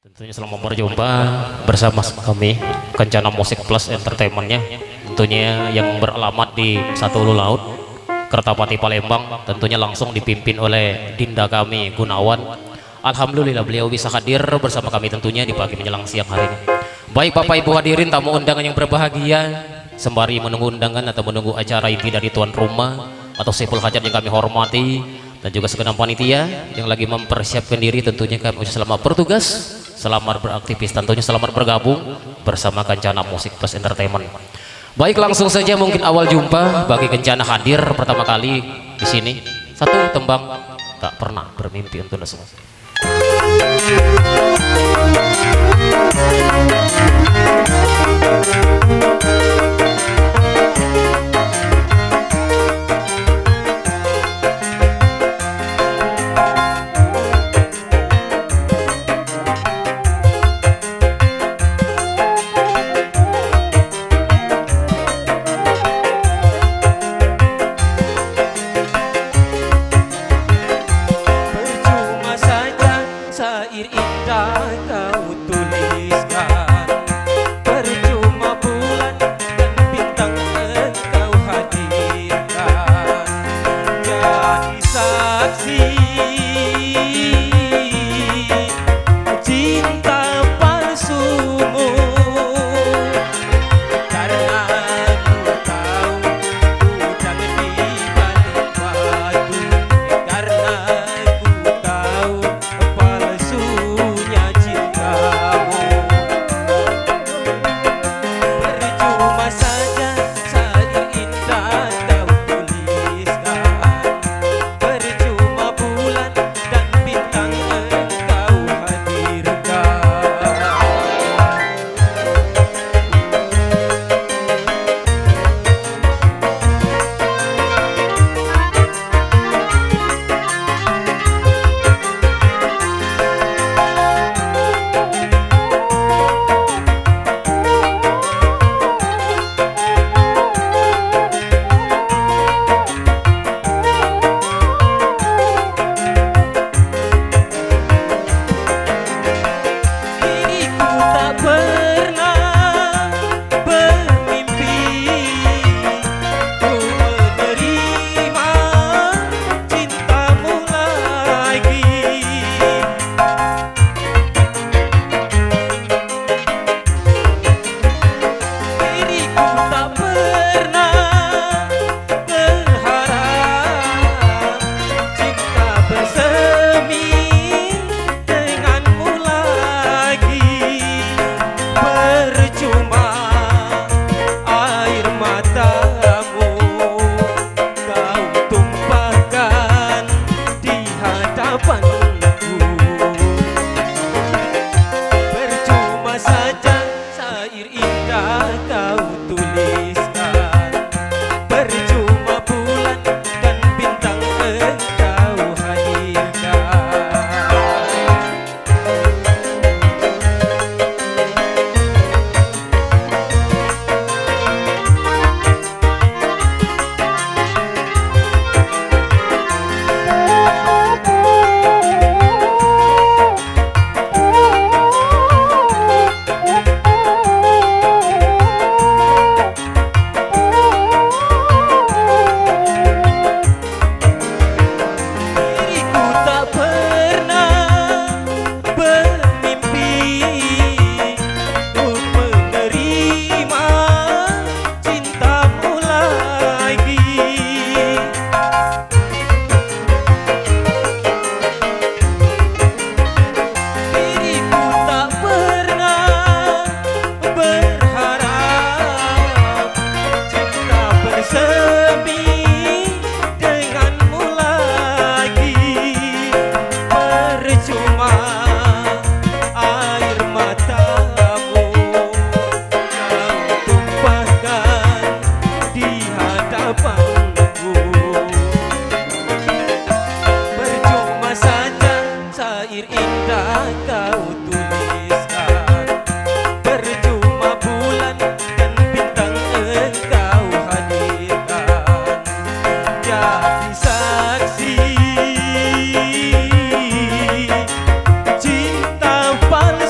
Tentunya selamat berjumpa bersama kami Kencana Musik Plus Entertainmentnya, tentunya yang beralamat di Satu Hulu Laut, Kertapati Palembang, tentunya langsung dipimpin oleh Dinda kami Gunawan. Alhamdulillah beliau bisa hadir bersama kami tentunya di pagi menjelang siang hari ini. Baik Bapak Ibu hadirin tamu undangan yang berbahagia, sembari menunggu undangan atau menunggu acara inti dari tuan rumah atau Saiful Hajat yang kami hormati, dan juga segenap panitia yang lagi mempersiapkan diri, tentunya kami ucapkan selamat bertugas, selamat beraktivis, tentunya selamat bergabung bersama Kencana Musik Plus Entertainment. Baik, langsung saja mungkin awal jumpa bagi Kencana hadir pertama kali di sini. Satu tembang tak pernah bermimpi untuk semua. Syair indah kau tuliskan, percuma bulan dan bintang engkau hadirkan, jadi saksi cinta palsumu, karena ku tahu udang di balik batu, karena ku tahu palsunya cintamu.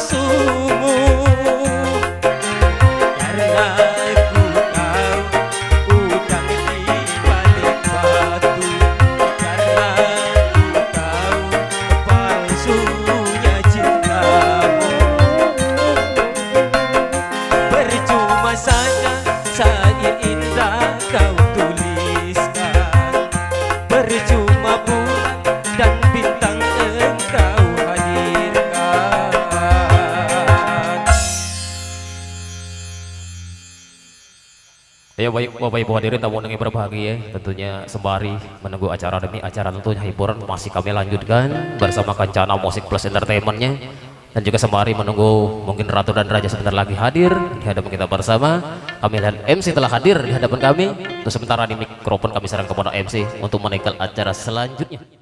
palsumu. Karena ku tahu udang di balik batu. Karena ku tahu palsunya cintamu. Percuma saja syair indah kau tuliskan, percuma bulan dan bintang engkau hadirkan. Ya baik Bapak Ibu hadirin tamu yang berbahagia, tentunya sembari menunggu acara demi acara tentunya hiburan masih kami lanjutkan bersama Kencana Musik Plus Entertainmentnya, dan juga sembari menunggu mungkin Ratu dan Raja sebentar lagi hadir di hadapan kita bersama. Kami dan MC telah hadir di hadapan kami. Untuk sementara di mikrofon kami serahkan kepada MC untuk menaikkan acara selanjutnya.